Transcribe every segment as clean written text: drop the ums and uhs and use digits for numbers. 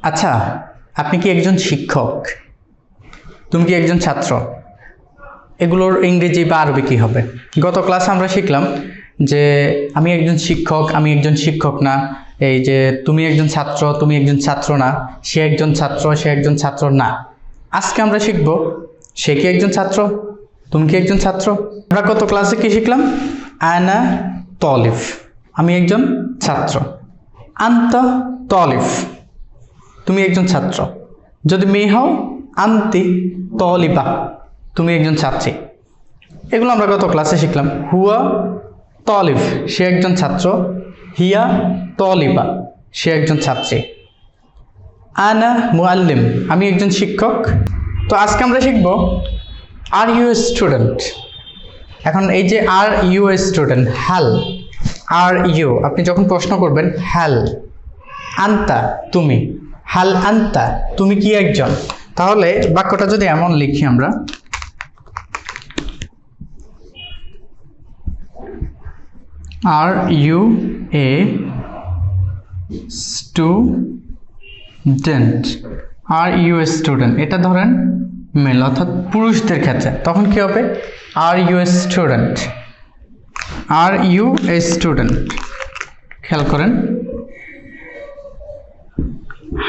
আচ্ছা, আপনি কি একজন শিক্ষক? তুমি কি একজন ছাত্র? এগুলোর ইংরেজি বা আরবি কি হবে? গত ক্লাসে আমরা শিখলাম যে আমি একজন শিক্ষক, আমি একজন শিক্ষক না। এই যে তুমি একজন ছাত্র, তুমি একজন ছাত্র না। সে একজন ছাত্র, সে একজন ছাত্র না। আজকে আমরা শিখব সে কি একজন ছাত্র, তুমি কি একজন ছাত্র। আমরা গত ক্লাসে কি শিখলাম? আনা তলিফ, আমি একজন ছাত্র। আনতা তলিফ, তুমি একজন ছাত্র। যদি মেয়ে হও, আনতি তলিবা, তুমি একজন ছাত্রী। এগুলো আমরা গত ক্লাসে শিখলাম। হুয়া তলিব, সে একজন ছাত্র। হিয়া তলিবা, সে একজন ছাত্রী। আনা মুআল্লিম, আমি একজন শিক্ষক। তো আজকে আমরা শিখব আর ইউ এ স্টুডেন্ট। এখন এই যে আর ইউ এ স্টুডেন্ট, হাল আর ইউ, আপনি যখন প্রশ্ন করবেন হাল আন্তা, তুমি, হাল আন্তা, তুমি কি একজন, তাহলে বাক্যটা যদি এমন লিখি আমরা, are you a student, are you a student, এটা ধরেন মেল অর্থাৎ পুরুষদের ক্ষেত্রে, তখন কি হবে? Are you a student, are you a student. খেয়াল করেন,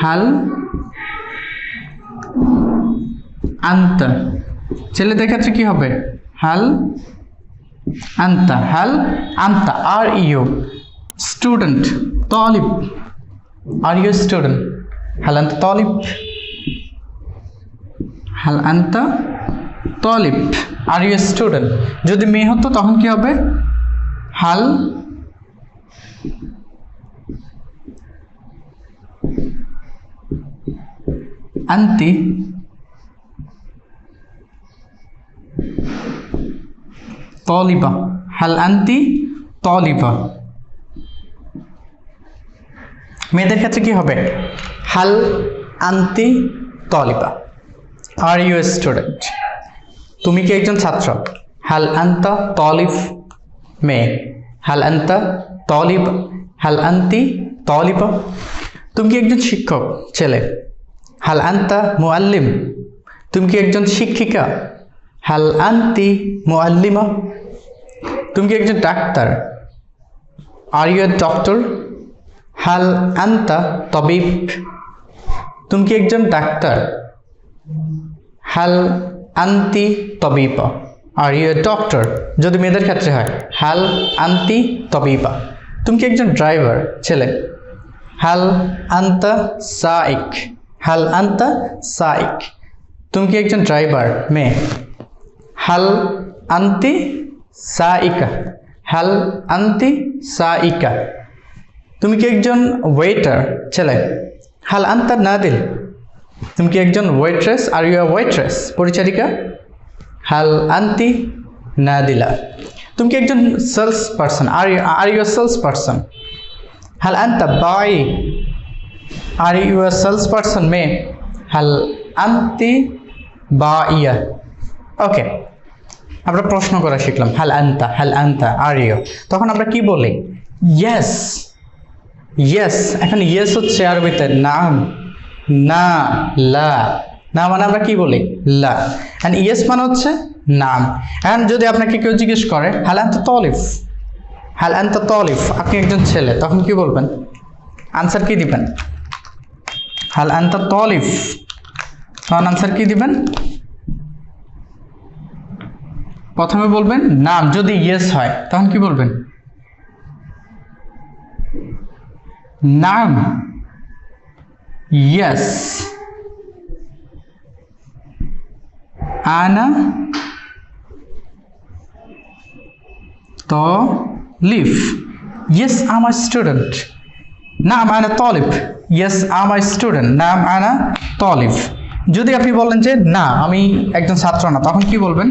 হাল আন্তা, ছেলেদের ক্ষেত্রে কি হবে? হাল আন্তা, হাল আন্তা। আর ইউ স্টুডেন্ট তলিব, আর ইউ স্টুডেন্ট, হাল আন্তা তলিব, হাল আন্তা তলিব, আর ইউ স্টুডেন্ট। যদি মেয়ে হতো তখন কি হবে? হাল আন্তি তলিবা, হাল আন্তি তলিবা। মেয়েদের ক্ষেত্রে কি হবে? হাল আন্তি তলিবা, আর ইউ এ স্টুডেন্ট, তুমি কি একজন ছাত্র? হাল আন্তা তলিব, মেয়ে। হাল আন্তা তলিব, হাল আন্তি তলিবা। তুমি কি একজন শিক্ষক? ছেলে। হাল আন্তা মুআল্লিম, তুমি কি একজন শিক্ষিকা? হাল আন্তি মুআল্লিমা। তুমি কি একজন ডাক্তার? Are you a doctor? হাল আন্তা তবিব, তুমি কি একজন ডাক্তার? হাল আন্তি তবিবা, আর ইউ এ ডক্টর। যদি মেয়েদের ক্ষেত্রে হয়, হাল আন্তি তবিবা। তুমি কি একজন ড্রাইভার? ছেলে। হাল আন্তা সাইক, হাল আন্তা সাইক, তুমি কি একজন ড্রাইভার? মেয়ে। হাল আন্তি সাইকা, হাল আন্তি সাইকা। তুমি কি একজন ওয়েটার? ছেলে। হাল আন্তা নাদিল, তুমি কি একজন ওয়েট্রেস? আর ইউ ওয়েট্রেস, পরিচারিকা। হাল আন্তি নাদিলা। তুমি কি একজন sales person? Are you sales person? হাল আন্তা বাই, আর ইউ সেলস পারসন? মেয়ে। হাল আন্তি বাইয়া। ওকে, আমরা প্রশ্ন করা শিখলাম। হাল আন্তা, হাল আন্তা, আর ইউ। তখন আমরা কি বলি? Yes, yes. এখন ইয়েস হচ্ছে আরবিতে নাম, না, লা। না মানে আমরা কি বলি? লা। এন্ড ইয়েস মানে হচ্ছে নাম। এন্ড যদি আপনাকে কেউ জিজ্ঞেস করে হাল আনতা তলিফ, হাল আনতা তলিফ, আপনি একজন ছেলে, তখন কি বলবেন? আনসার কি দিবেন? হাল আনতা তলিফ, তখন আনসার কি দিবেন? প্রথমে বলবেন নাম। যদি ইয়েস হয় তখন কি বলবেন? নাম, ইয়েস। আনা তলিফ, ইয়েস আম আ স্টুডেন্ট। নাম আনা তলিফ, ইয়েস আম আ স্টুডেন্ট, নাম আনা তলিফ। যদি আপনি বলেন যে না আমি একজন ছাত্র না, তখন কি বলবেন?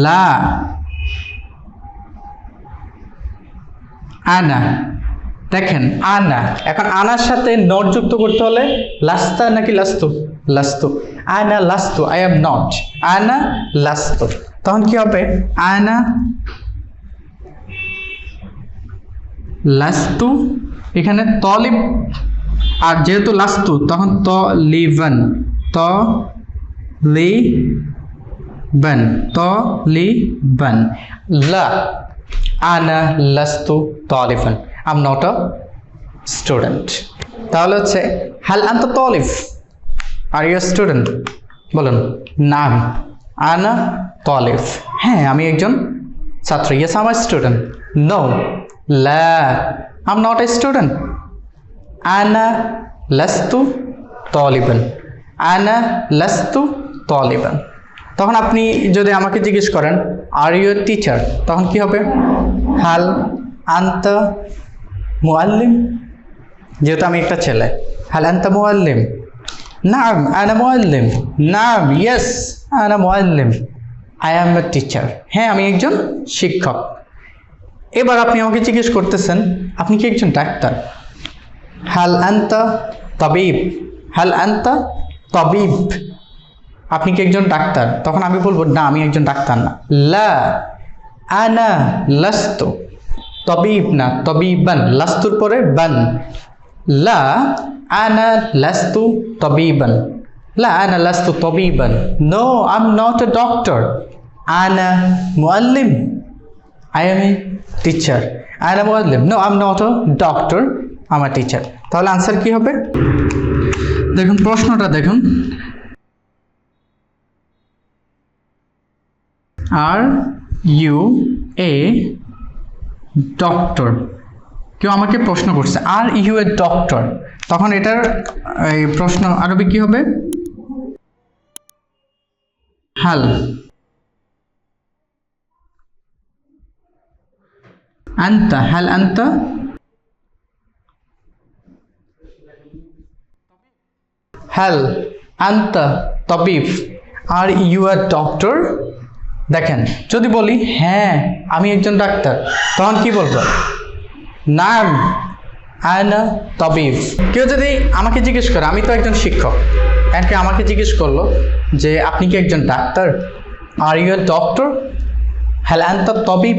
লা আনা। দেখেন আনা, এখন আনার সাথে নট যুক্ত করতে হলে লাস্তা নাকি লাস্তু? লাস্তু। আনা লাস্তু, আই এম নট। আনা লাস্তু, তখন কি হবে? আনা লাস্তু, এখানে তলিব, আর যেহেতু লাস্তু তখন তলিবান, তলিবান, তলিবান। লা, আনা লাস্তু তলিবান, I am not a student. তাহলে হচ্ছে হাল আনতা তলিব, আর ইউ স্টুডেন্ট? বলুন নাম, আনা তলিব, হ্যাঁ আমি একজন ছাত্র। Yes I am student. No, লা, I am not a student. আনা লাস্তু তলিবান, আনা লাস্তু তলিবান। তখন আপনি যদি আমাকে জিজ্ঞেস করেন আর ইউ এ টিচার, তখন কি হবে? হাল আনতা মুআল্লিম, যেহেতু আমি একটা ছেলে। হাল আনতা মুআল্লিম? নাম, আনা মুআল্লিম। নাম, ইয়েস আনা মুআল্লিম। আই অ্যাম এ টিচার, হ্যাঁ আমি একজন শিক্ষক। এবার আপনি আমাকে জিজ্ঞেস করতেছেন আপনি কি একজন ডাক্তার? হাল আনতা তাবিব, হাল আনতা তাবিব, আপনি কি একজন ডাক্তার? তখন আমি বলবো না আমি একজন ডাক্তার না। লা, আনা লাস্তু তাবিব, না তাবিবান, লাস্তুর পরে বান। লা, আনা লাস্তু তাবিবান, লা আনা লাস্তু তাবিবান। No, I am not a doctor. আনা মুআল্লিম, আই এম এ টিচার। আনা মুআল্লিম, no I am not a doctor, I am a teacher. তাহলে আনসার কি হবে? দেখুন প্রশ্নটা দেখুন, আর ইউ এ ডক্টর। কেউ আমাকে প্রশ্ন করছে আর ইউ এ ডক্টর, তখন এটার এই প্রশ্ন আরবি কি হবে? হাল আনতা, হাল আনতা হাল আনতা তাবিব, আর ইউ আর ডক্টর। দেখেন যদি বলি হ্যাঁ আমি একজন ডাক্তার, তখন কি বলবো? নাম, আনা তাবিব। কেউ যদি আমাকে জিজ্ঞেস করে, আমি তো একজন শিক্ষক, একে আমাকে জিজ্ঞেস করলো যে আপনি কি একজন ডাক্তার? Are you a doctor? হাল আনতা তাবিব,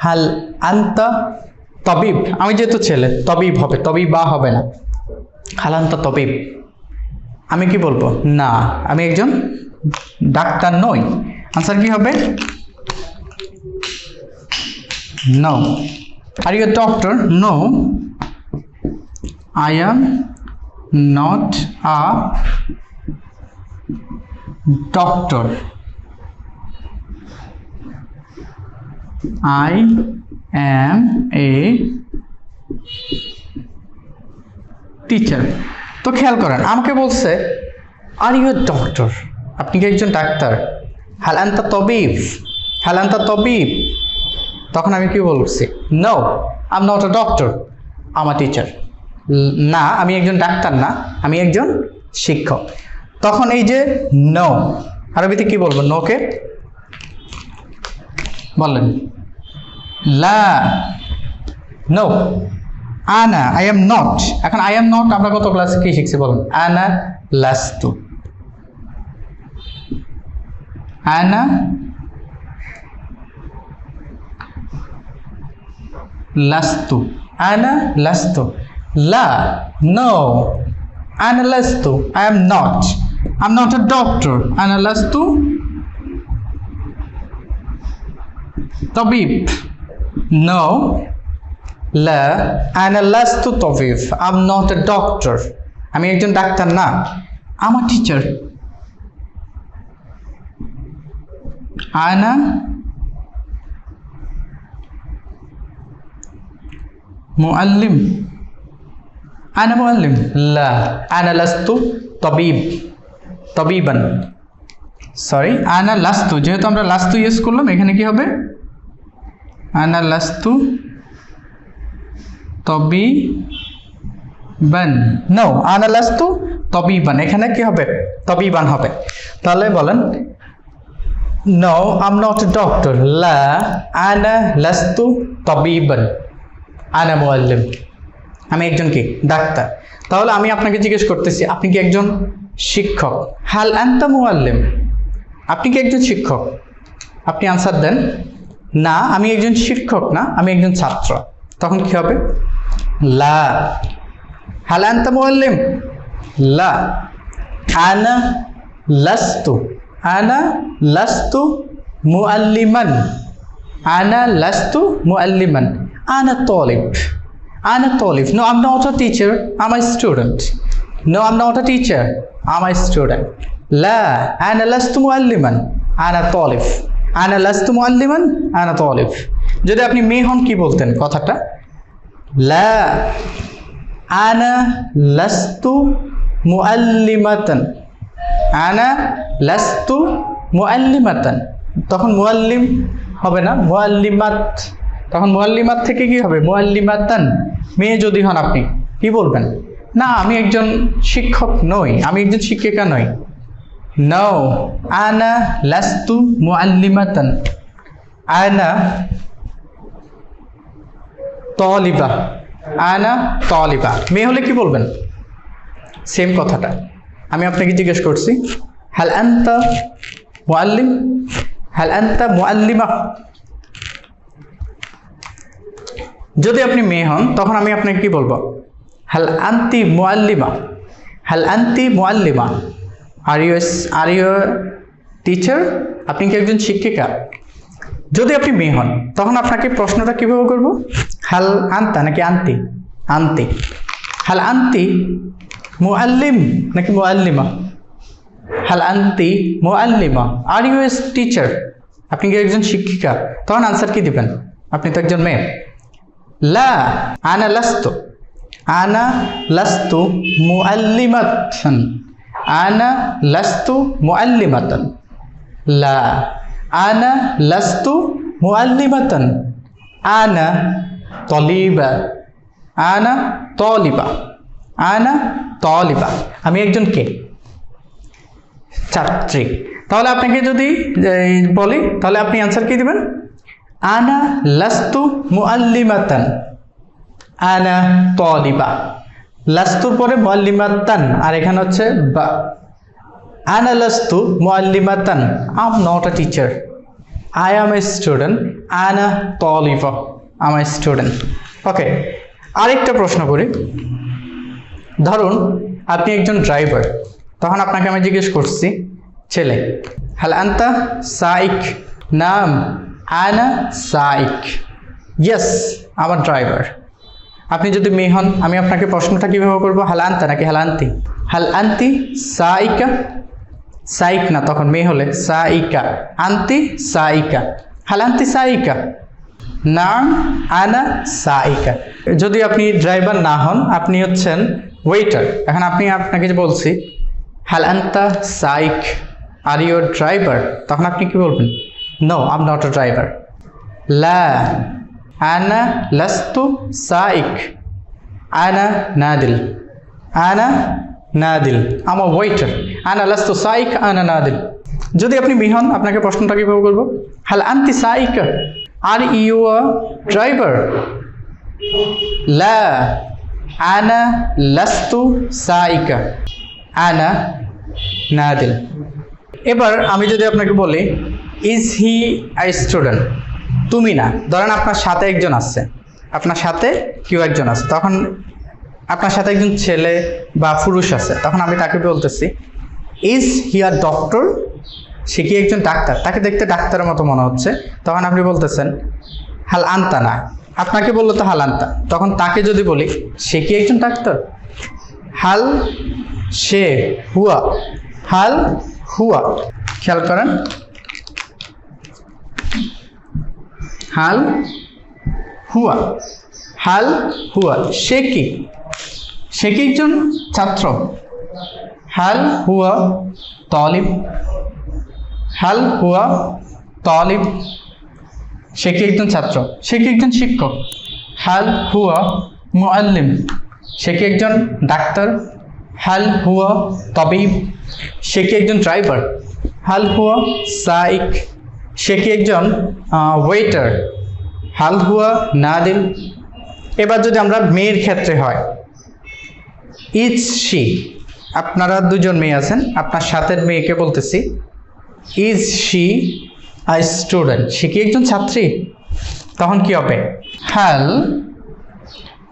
হাল আনতা তাবিব। আমি যেহেতু ছেলে তাবিব হবে, তাবিবা হবে না। হাল আনতা তাবিব, আমি কি বলবো? না আমি একজন ডাক্তার নই। আনসার কি হবে? No. Are you a doctor? No, I am not a doctor. I am a teacher. তো খেয়াল করেন আমাকে বলছে আর ইউ এ ডক্টর, আপনি কি একজন ডাক্তার? হাল আনতা তাবিব, হাল আনতা তাবিব। তখন আমি কি বলছি? No, I am not a doctor, I am a teacher. না আমি একজন ডাক্তার না, আমি একজন শিক্ষক। তখন এই যে নো, আরবিতে কি বলবো নোকে? বলেন লা, নো, আনা, আই এম নট। এখন আই এম নট আমরা কত ক্লাসে কি শিখছি বলেন? আনা লাস্তু, আনা লাস্তু, আনা লাস্তু। La, no, ana lastu, I am not. I'm not a doctor. Ana lastu tabib. No, la, ana lastu tabib. I'm not a doctor. আমি একজন ডাক্তার না, I'm a teacher. Ana muallim. আনা মুআল্লিম। লা, আনা লাস্তু তাবিব, তাবিবান। সরি, আনা লাস্তু, যেহেতু আমরা লাস্তু ইউজ করলাম এখানে কি হবে? আনা লাস্তু তাবিবান। নো, আনা লাস্তু তাবিবান, এখানে কি হবে? তাবিবান হবে। তাহলে বলেন no, I am not a doctor. লা, আনা লাস্তু তাবিবান, আনা মুআল্লিম, আমি একজন কি? ডাক্তার। তাহলে আমি আপনাকে জিজ্ঞেস করতেছি আপনি কি একজন শিক্ষক? হাল আনতা মুআল্লিম, আপনি কি একজন শিক্ষক? আপনি আনসার দেন না আমি একজন শিক্ষক না, আমি একজন ছাত্র। তখন কি হবে? লা। হাল আনতা মুআল্লিম? লা। আনা লাস্তু। আনা লাস্তু মুআল্লিমান। আনা লাস্তু মুআল্লিমান। আনা Talib. Ana Tolif. No, I'm not a teacher. I'm a student. No, I'm not a teacher. I'm a student. La. Ana lastu mualliman. Ana Tolif. Ana lastu mualliman. Ana Tolif. যদি আপনি মেয়ে হন কি বলতেন কথাটা? La. Ana lastu muallimatan. Ana lastu muallimatan. তখন মুআল্লিম হবে না, মুআল্লিমাত। তখন মুআল্লিমাত থেকে কি হবে? মুআল্লিমাতান। মেয়ে যদি হন আপনি কি বলবেন? না, আমি একজন শিক্ষক নই, আমি একজন শিক্ষিকা নই। নো, আনা লাস্তু মুআল্লিমাতান। আনা তালিবা। আনা তালিবা। মেয়ে হলে কি বলবেন? সেম কথাটা আমি আপনাকে জিজ্ঞেস করছি, হাল আনতা মুআল্লিম? হাল আনতা মুআল্লিমা? যদি আপনি মেয়ে হন তখন আমি আপনাকে কি বলবো? হাল আনতি মুআল্লিমা। হাল আনতি মুআল্লিমা। Are you teacher? আপনি কি একজন শিক্ষিকা? যদি আপনি মেয়ে হন তখন আপনাকে প্রশ্নটা কিভাবে করব? হাল আনতা নাকি আনতি? আনতি। হাল আনতি মুআল্লিম নাকি মুআল্লিমা? হাল আনতি মুআল্লিমা। Are you teacher? আপনি কি একজন শিক্ষিকা? তখন আনসার কি দিবেন? আপনি তো একজন মেয়ে। লা, আনা লাস্তু। আনা লাস্তু মুআল্লিমাতান। আনা লাস্তু মুআল্লিমাতান। লা, আনা লাস্তু মুআল্লিমাতান। আনা তালিবা। আনা তালিবা। আনা তালিবা। আমি একজন কে? ছাত্রী। তাহলে আপনাকে যদি বলি তাহলে আপনি আনসার কি দিবেন? আনা লাস্তু মুআল্লিমাতান। আনা তালিবা। লাস্তুর পরে মুআল্লিমাতান, আর এখানে হচ্ছে বা। আনা লাস্তু মুআল্লিমাতান। I am not a teacher. I am a student. আনা তালিবা। I am a student. Okay, আরেকটা প্রশ্ন করি। ধরুন আপনি একজন ড্রাইভার, তখন আপনাকে আমি জিজ্ঞেস করছি ছেলে, হাল আনতা সাইক? নাম, আনা সাইক। ইয়েস, আমার ড্রাইভার। আপনি যদি মেয়ে হন আমি আপনাকে প্রশ্নটা কীভাবে করবো? হাল আনতা নাকি হাল আনতি? হাল আনতি সাইকা? সাইক না, তখন মেয়ে হলে সাইকা। আনতি সাইকা। হাল আনতি সাইকা? নাম, আনা সাইকা। যদি আপনি ড্রাইভার না হন, আপনি হচ্ছেন ওয়েটার। এখন আপনাকে যে বলছি হাল আনতা সাইক, আর ইউ ড্রাইভার, তখন আপনি কি বলবেন? No, I am not a driver. লা, আনা লাস্তু সাইক। আনা নাদিল। আনা নাদিল। I am a waiter. আনা লাস্তু সাইক। আনা নাদিল। যদি আপনি মেয়ে হন আপনাকে প্রশ্নটা কিভাবে করবো? হাল আনতি Saika? Are you a driver? লা, আনা লাস্তু সাইকা। আনা নাদিল। এবার আমি যদি আপনাকে বলি ইজ হি আ স্টুডেন্ট? তুমি না, ধরেন আপনার সাথে একজন আছে, আপনার সাথে কেউ একজন আছে, তখন আপনার সাথে একজন ছেলে বা পুরুষ আছে, তখন আমি তাকে বলতেছি ইজ হি আ ডক্টর? সে কি একজন ডাক্তার? তাকে দেখতে ডাক্তারের মতো মনে হচ্ছে, তখন আপনি বলতেছেন হাল আনতা না। আপনাকে বললো তো হাল আনতা, তখন তাকে যদি বলি সে কি একজন ডাক্তার? হাল সে হুয়া। হাল হুয়া। খেয়াল করেন, হাল হুয়া। হাল হুয়া। সে কি? সে কি একজন ছাত্র? হাল হুয়া তালিব। হাল হুয়া তালিব। সে কি একজন ছাত্র? সে কি একজন শিক্ষক? হাল হুয়া মুআল্লিম। সে কি একজন ডাক্তার? হাল হুয়া তাবিব। সে কি একজন ড্রাইভার? হাল হুয়া সাইক। সে কি একজন ওয়েটার? হাল হুয়া নাদিল। এবার যদি আমরা মেয়ের ক্ষেত্রে হয়, ইজ শি। আপনারা দুজন মেয়ে আছেন, আপনার সাথের মেয়েকে বলতেছি ইজ শি আ স্টুডেন্ট? সে কি একজন ছাত্রী? তখন কি হবে? হাল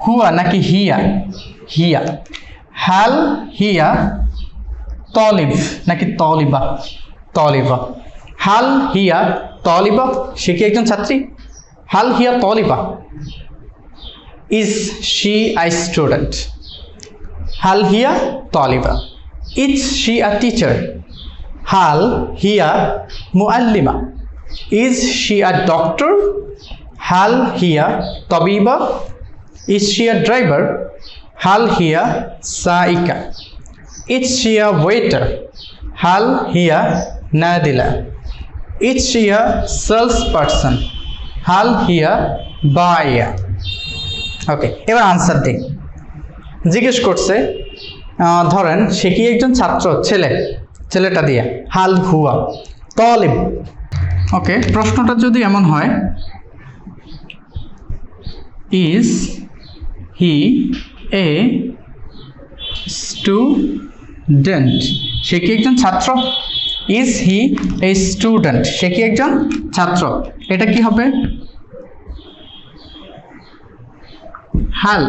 হুয়া নাকি হিয়া? হিয়া। হাল হিয়া তলিব নাকি তলিবা? তলিবা। হাল হিয়া তলিবা, সে কি একজন ছাত্রী? হাল হিয়া তলিবা, ইজ শি আ স্টুডেন্ট? হাল হিয়া তলিবা, ইজ শি আ টিচার? হাল হিয়া মুআল্লিমা, ইজ শি আ ডক্টর? হাল হিয়া তবিবা, ইজ শি আ ড্রাইভার? হাল হিয়া সাইকা, ইজ শি আ ওয়েটার? হাল হিয়া নাদিলা, is she a sales person? হাল হিয়া বায়া? ওকে, এবার আনসার দিই। জিজ্ঞেস করছে ধরেন সে কি একজন ছাত্র? ছেলে, ছেলেটা দিয়ে হাল হুয়া তলিব। ওকে, প্রশ্নটা যদি এমন হয়, ইজ হি এ স্টুডেন্ট? সে কি একজন ছাত্র? Is he a student? সে কি একজন ছাত্র? এটা কি হবে? হাল,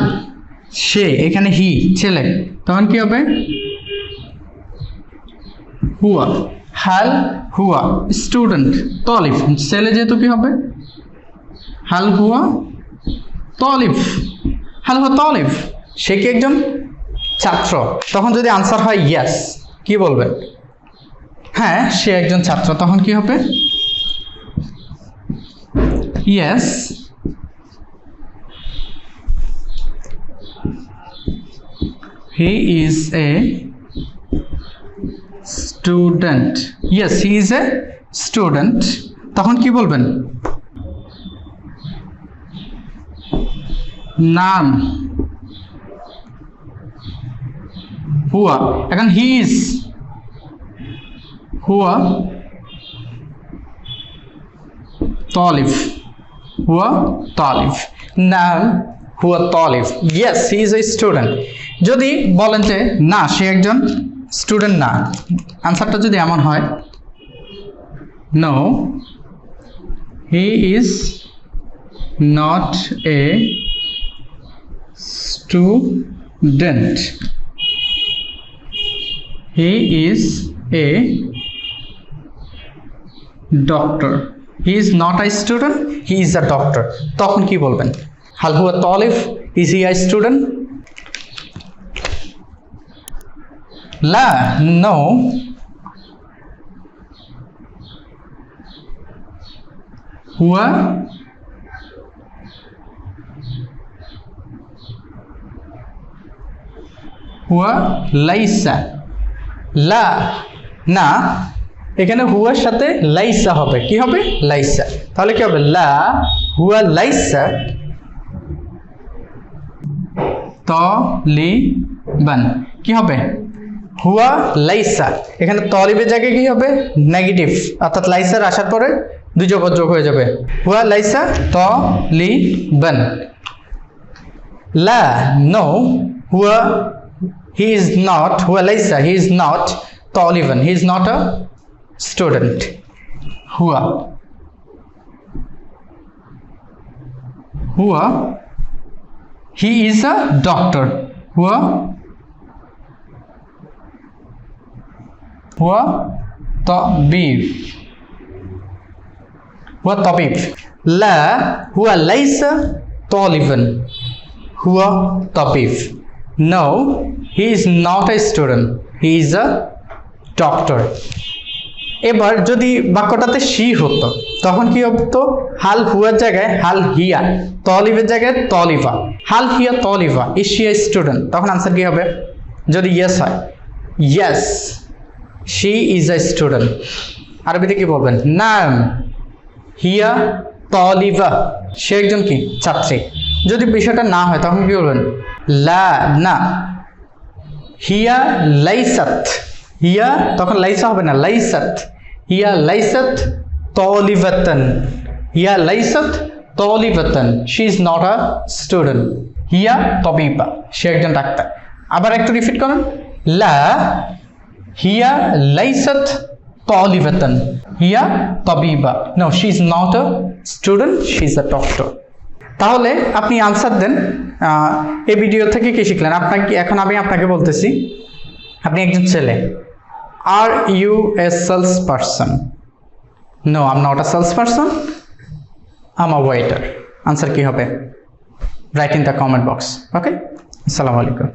সে, এখানে হি ছেলে, তখন কি হবে? হুয়া। হাল হুয়া স্টুডেন্ট তলিফ, ছেলে যেহেতু কি হবে? হাল হুয়া তলিফ। হাল হুয়া তলিফ, সে কি একজন ছাত্র? তখন যদি আনসার হয় ইয়েস, কি বলবেন? হ্যাঁ, সে একজন ছাত্র, তখন কি হবে? Yes he is a student. Yes, he is a student. তখন কি বলবেন? নাম হুয়া, এখন হি ইজ হুয়া তালিফ, হুয়া তালিফ, নাম হুয়া তালিফ। Yes, he is a student. যদি বলেন যে না, সে একজন স্টুডেন্ট না, আনসারটা যদি এমন হয়, no he is not a student, he is a doctor. He is not a student, he is a doctor. তখন কি বলবেন? হাল হুয়া তালিফ, ইজ হি আ স্টুডেন্ট? লা, নো হুয়া হুয়া লাইসা। লা, না, এখানে হুয়ার সাথে লাইসা হবে, কি হবে? লাইসা। তাহলে কি হবে? লা হুয়া লাইসা তলিবান। কি হবে? হুয়া লাইসা। এখানে তলিবের জায়গায় কি হবে? নেগেটিভ, অর্থাৎ লাইসার আসার পরে দুই জবর যোগ হয়ে যাবে। হুয়া লাইসা তলিবান। লা, নো হুয়া, হি ইজ নট, হুয়া লাইসা, হি ইজ নট তলিবান, he is not a student. হুয়া হুয়া হি ইজ আ ডক্টর। হুয়া হুয়া তাবিব, হুয়া তাবিব। লা হুয়া লাইসা তালিবান, হুয়া তাবিব। No he is not a student, he is a doctor. এবার যদি বাক্যটাতে শি হতো তখন কি হতো? হাল হুয়ার জায়গায় হাল হিয়া, তলিবের জায়গায় তলিবা। হাল হিয়া তলিবা, ইজ শি আ স্টুডেন্ট? তখন আনসার কি হবে? যদি ইয়েস হয়, yes she is a student. আরবিতে কি বলবেন? নাম হিয়া তলিবা, সে একজন কি? ছাত্রী। যদি বিষয়টা না হয় তখন কি বলবেন? লা, না হিয়া লাইসাত, হিয়া, তখন লাইসা হবে না, লাইসাত। হিয়া লাইসাত তলিবাতান, হিয়া লাইসাত তলিবাতান, she is not a student. হিয়া তবিবা, সে একজন ডাক্তার। আবার একটু রিপিট করেন। লা হিয়া লাইসাত তলিবাতান, হিয়া তবিবা। No, she is not a student, she is a doctor. তাহলে আপনি আনসার দেন। এই ভিডিও থেকে কি শিখলেন? এখন আমি আপনাকে বলতেছি, আপনি একজন ছেলে। Are you a sales person? No, I am not a sales person, I am a waiter. Answer কি হবে? Write in the comment box. Okay, আসসালামু আলাইকুম।